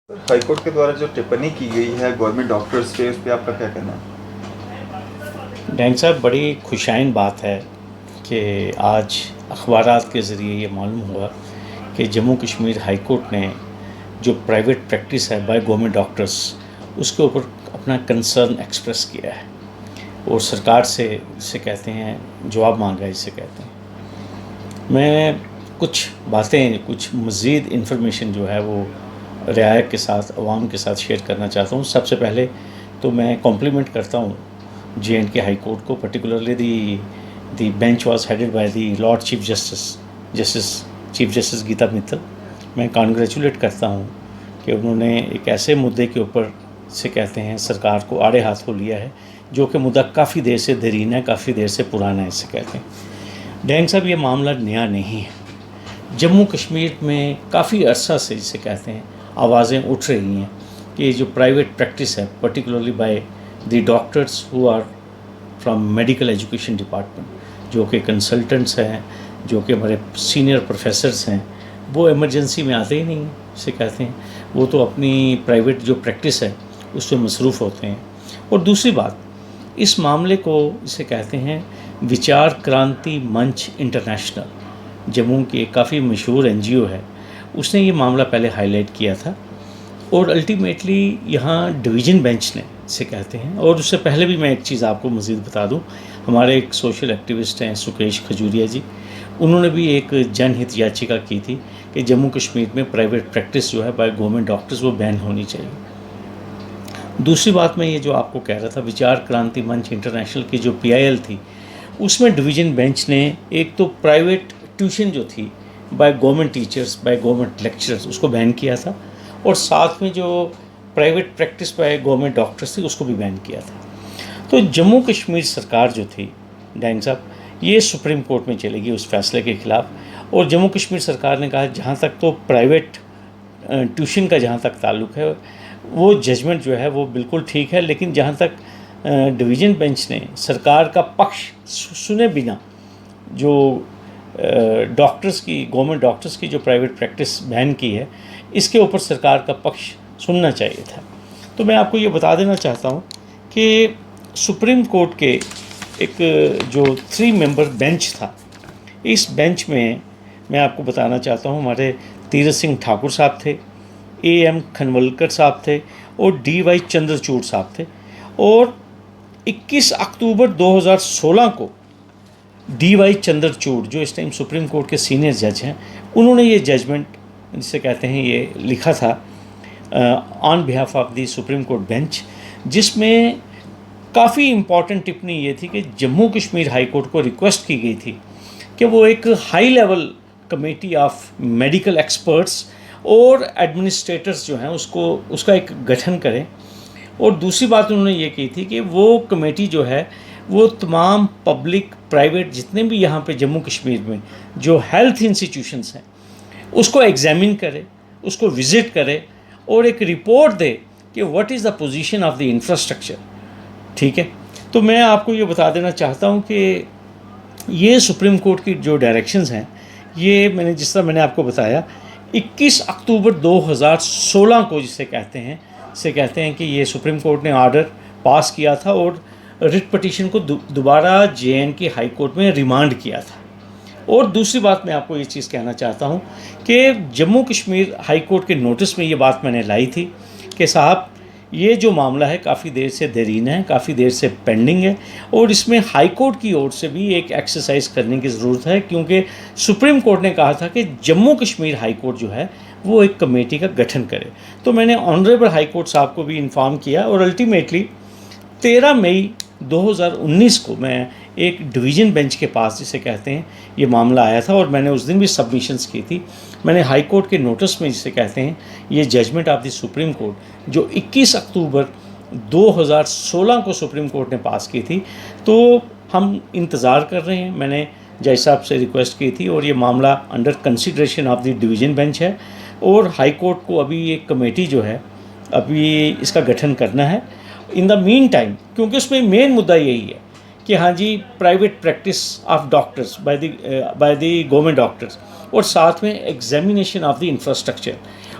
High court के द्वारा जो टिप्पणी की गई है गवर्नमेंट डॉक्टर्स पे, उस पर आपका क्या कहना है? डैंग साहब, बड़ी खुशाइन बात है कि आज अखबारात के ज़रिए ये मालूम हुआ कि जम्मू कश्मीर हाई कोर्ट ने जो प्राइवेट प्रैक्टिस है बाय गवर्नमेंट डॉक्टर्स उसके ऊपर अपना कंसर्न एक्सप्रेस किया है और सरकार से इसे कहते हैं जवाब मांगा, इसे कहते हैं। मैं कुछ बातें, कुछ मज़ीद इन्फॉर्मेशन जो है वो रियाया के साथ, अवाम के साथ शेयर करना चाहता हूँ। सबसे पहले तो मैं कॉम्प्लीमेंट करता हूँ J&K हाई कोर्ट को, particularly the bench was headed by the lord chief justice Geeta Mittal. मैं कॉन्ग्रेचुलेट करता हूँ कि उन्होंने एक ऐसे मुद्दे के ऊपर से कहते हैं सरकार को आड़े हाथों लिया है जो कि मुद्दा काफ़ी देर से देरीन है, काफ़ी देर से पुराना है, इसे कहते हैं। डैंग साहब, ये मामला नया नहीं है। जम्मू कश्मीर में काफ़ी अरसा से, जिसे कहते हैं, आवाज़ें उठ रही हैं कि जो प्राइवेट प्रैक्टिस है, particularly by the doctors who are from medical education department, जो कि कंसल्टेंट्स हैं, जो कि हमारे सीनियर प्रोफेसर्स हैं, वो इमरजेंसी में आते ही नहीं हैं, इसे कहते हैं। वो तो अपनी प्राइवेट जो प्रैक्टिस है उस पर मसरूफ़ होते हैं। और दूसरी बात, इस मामले को इसे कहते हैं विचार क्रांति मंच इंटरनेशनल, जम्मू की एक काफ़ी मशहूर NGO है, उसने ये मामला पहले हाईलाइट किया था और अल्टीमेटली यहाँ डिवीज़न बेंच ने, इसे कहते हैं। और उससे पहले भी मैं एक चीज़ आपको मज़ीद बता दूँ, हमारे एक सोशल एक्टिविस्ट हैं सुकेश खजूरिया जी, उन्होंने भी एक जनहित याचिका की थी कि जम्मू कश्मीर में प्राइवेट प्रैक्टिस जो है बाय गवर्नमेंट डॉक्टर्स वो बैन होनी चाहिए। दूसरी बात, मैं ये जो आपको कह रहा था, विचार क्रांति मंच इंटरनेशनल की जो PIL थी, उसमें डिवीज़न बेंच ने एक तो प्राइवेट ट्यूशन जो थी by government teachers, by government lecturers, उसको बैन किया था, और साथ में जो private practice by government doctors थी उसको भी बैन किया था। तो जम्मू कश्मीर सरकार जो थी डैंग साहब, ये सुप्रीम कोर्ट में चलेगी उस फैसले के ख़िलाफ़। और जम्मू कश्मीर सरकार ने कहा जहाँ तक तो प्राइवेट ट्यूशन का जहाँ तक ताल्लुक़ है, वो जजमेंट जो है वो बिल्कुल ठीक है, लेकिन जहाँ तक डिवीज़न बेंच ने सरकार का पक्ष सुने बिना जो डॉक्टर्स की, गवर्नमेंट डॉक्टर्स की जो प्राइवेट प्रैक्टिस बैन की है, इसके ऊपर सरकार का पक्ष सुनना चाहिए था। तो मैं आपको ये बता देना चाहता हूँ कि सुप्रीम कोर्ट के एक जो 3 मेंबर बेंच था, इस बेंच में मैं आपको बताना चाहता हूँ हमारे तीरथ सिंह ठाकुर साहब थे, AM खनवलकर साहब थे और DY चंद्रचूड़ साहब थे। और 21 अक्टूबर 2016 को DY चंद्रचूड़, जो इस टाइम सुप्रीम कोर्ट के सीनियर जज हैं, उन्होंने ये जजमेंट, जिसे कहते हैं, ये लिखा था on behalf of the Supreme court bench, जिसमें काफ़ी इम्पॉर्टेंट टिप्पणी ये थी कि जम्मू कश्मीर हाई कोर्ट को रिक्वेस्ट की गई थी कि वो एक high level committee of medical experts और एडमिनिस्ट्रेटर्स जो हैं उसका एक गठन करें। और दूसरी बात उन्होंने ये की थी कि वो कमेटी जो है वो तमाम पब्लिक प्राइवेट जितने भी यहाँ पे जम्मू कश्मीर में जो हेल्थ इंस्टीट्यूशंस हैं उसको एग्जामिन करे, उसको विज़िट करे और एक रिपोर्ट दे कि what is the position of the infrastructure. ठीक है, तो मैं आपको ये बता देना चाहता हूँ कि ये सुप्रीम कोर्ट की जो डायरेक्शंस हैं, ये मैंने जिस तरह मैंने आपको बताया 21 अक्टूबर 2016 को जिसे कहते हैं कि ये सुप्रीम कोर्ट ने ऑर्डर पास किया था और रिट पटिशन को दोबारा J&K हाई कोर्ट में रिमांड किया था। और दूसरी बात मैं आपको ये चीज़ कहना चाहता हूँ कि जम्मू कश्मीर हाई कोर्ट के नोटिस में ये बात मैंने लाई थी कि साहब, ये जो मामला है काफ़ी देर से देरीन है, काफ़ी देर से पेंडिंग है, और इसमें हाई कोर्ट की ओर से भी एक एक्सरसाइज करने की ज़रूरत है, क्योंकि सुप्रीम कोर्ट ने कहा था कि जम्मू कश्मीर हाई कोर्ट जो है वो एक कमेटी का गठन करे। तो मैंने ऑनरेबल हाई कोर्ट साहब को भी इन्फॉर्म किया और अल्टीमेटली 13 मई 2019 को मैं एक डिवीज़न बेंच के पास, जिसे कहते हैं, ये मामला आया था और मैंने उस दिन भी सबमिशंस की थी। मैंने हाई कोर्ट के नोटिस में, जिसे कहते हैं, ये judgment of the Supreme Court जो 21 अक्टूबर 2016 को सुप्रीम कोर्ट ने पास की थी, तो हम इंतज़ार कर रहे हैं। मैंने जज साहब से रिक्वेस्ट की थी और ये मामला under consideration of the division bench है और हाई कोर्ट को अभी एक कमेटी जो है अभी इसका गठन करना है। इन द मीन टाइम, क्योंकि उसमें मेन मुद्दा यही है कि हाँ जी, private practice of doctors by the government doctors और साथ में एग्जामिनेशन ऑफ द इंफ्रास्ट्रक्चर।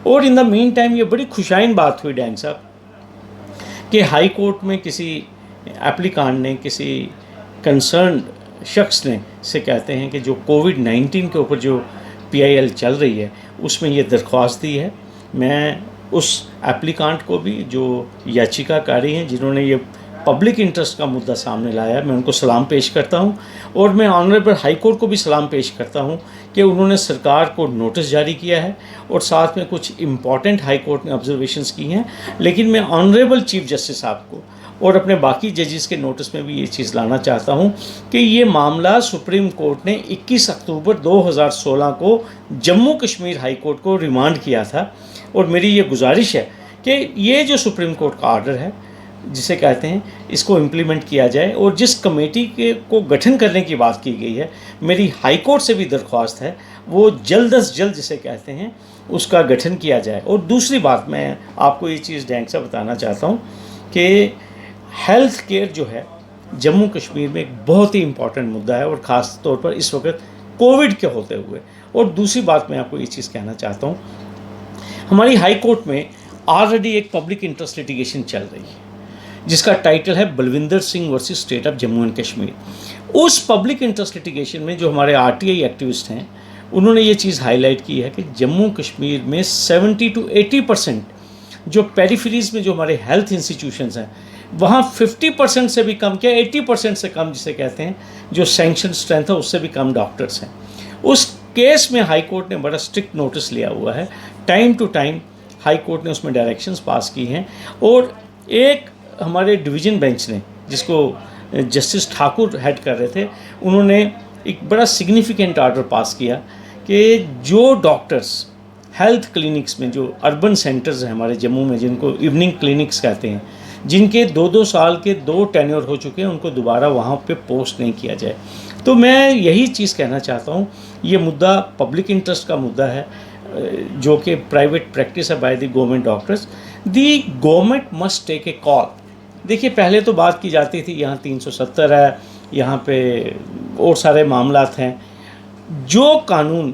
और इन द मीन टाइम ये बड़ी खुशाइन बात हुई डैंग साहब कि हाई कोर्ट में किसी एप्लीकांट ने, किसी कंसर्न शख्स ने से कहते हैं कि जो कोविड-19 के ऊपर जो PIL चल रही है उसमें ये दरख्वास्त दी है। मैं उस एप्लीकांट को भी, जो याचिकाकारी हैं जिन्होंने ये पब्लिक इंटरेस्ट का मुद्दा सामने लाया, मैं उनको सलाम पेश करता हूं और मैं ऑनरेबल हाई कोर्ट को भी सलाम पेश करता हूं कि उन्होंने सरकार को नोटिस जारी किया है और साथ में कुछ इम्पॉर्टेंट हाई कोर्ट ने ऑब्जर्वेशंस की हैं। लेकिन मैं ऑनरेबल चीफ जस्टिस साहब को और अपने बाकी जजेस के नोटिस में भी ये चीज़ लाना चाहता हूँ कि ये मामला सुप्रीम कोर्ट ने 21 अक्टूबर 2016 को जम्मू कश्मीर हाई कोर्ट को रिमांड किया था और मेरी ये गुजारिश है कि ये जो सुप्रीम कोर्ट का ऑर्डर है जिसे कहते हैं इसको इम्प्लीमेंट किया जाए और जिस कमेटी के को गठन करने की बात की गई है, मेरी हाई कोर्ट से भी दरख्वास्त है वो जल्द अज जल्द जिसे कहते हैं उसका गठन किया जाए। और दूसरी बात मैं आपको ये चीज़ डैंग से बताना चाहता हूँ कि हेल्थ केयर जो है जम्मू कश्मीर में एक बहुत ही इम्पॉर्टेंट मुद्दा है और ख़ास तौर पर इस वक्त कोविड के होते हुए। और दूसरी बात मैं आपको ये चीज़ कहना चाहता हूँ, हमारी हाई कोर्ट में ऑलरेडी एक पब्लिक इंटरेस्ट लिटिगेशन चल रही है जिसका टाइटल है Balwinder Singh versus state of Jammu and Kashmir. उस पब्लिक इंटरेस्ट लिटिगेशन में जो हमारे RTI एक्टिविस्ट हैं उन्होंने ये चीज़ हाईलाइट की है कि जम्मू कश्मीर में 70 to 80% जो पेरिफेरीज में जो हमारे हेल्थ इंस्टीट्यूशंस हैं वहाँ 50% से भी कम, क्या 80% से कम जिसे कहते हैं, जो सैंक्शन स्ट्रेंथ है उससे भी कम डॉक्टर्स हैं। उस केस में हाई कोर्ट ने बड़ा स्ट्रिक्ट नोटिस लिया हुआ है। Time to time high court ने उसमें डायरेक्शंस पास की हैं और एक हमारे डिवीज़न बेंच ने, जिसको जस्टिस ठाकुर हेड कर रहे थे, उन्होंने एक बड़ा सिग्निफिकेंट ऑर्डर पास किया कि जो डॉक्टर्स हेल्थ क्लिनिक्स में, जो अर्बन सेंटर्स हैं हमारे जम्मू में जिनको इवनिंग क्लिनिक्स कहते हैं, जिनके 2-2 साल के 2 टेन्योर हो चुके हैं, उनको दोबारा वहाँ पे पोस्ट नहीं किया जाए। तो मैं यही चीज़ कहना चाहता हूँ, ये मुद्दा पब्लिक इंटरेस्ट का मुद्दा है जो कि प्राइवेट प्रैक्टिस है by the government doctors. The government must take a call. देखिए पहले तो बात की जाती थी यहाँ 370 है, यहाँ पे और सारे मामलात हैं। जो कानून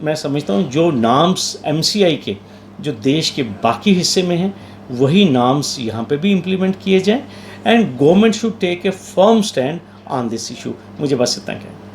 मैं समझता हूँ, जो नॉर्म्स MCI के जो देश के बाकी हिस्से में हैं वही नॉर्म्स यहाँ पे भी इम्प्लीमेंट किए जाएं and government should take a firm stand on this issue. मुझे बस इतना कहना है।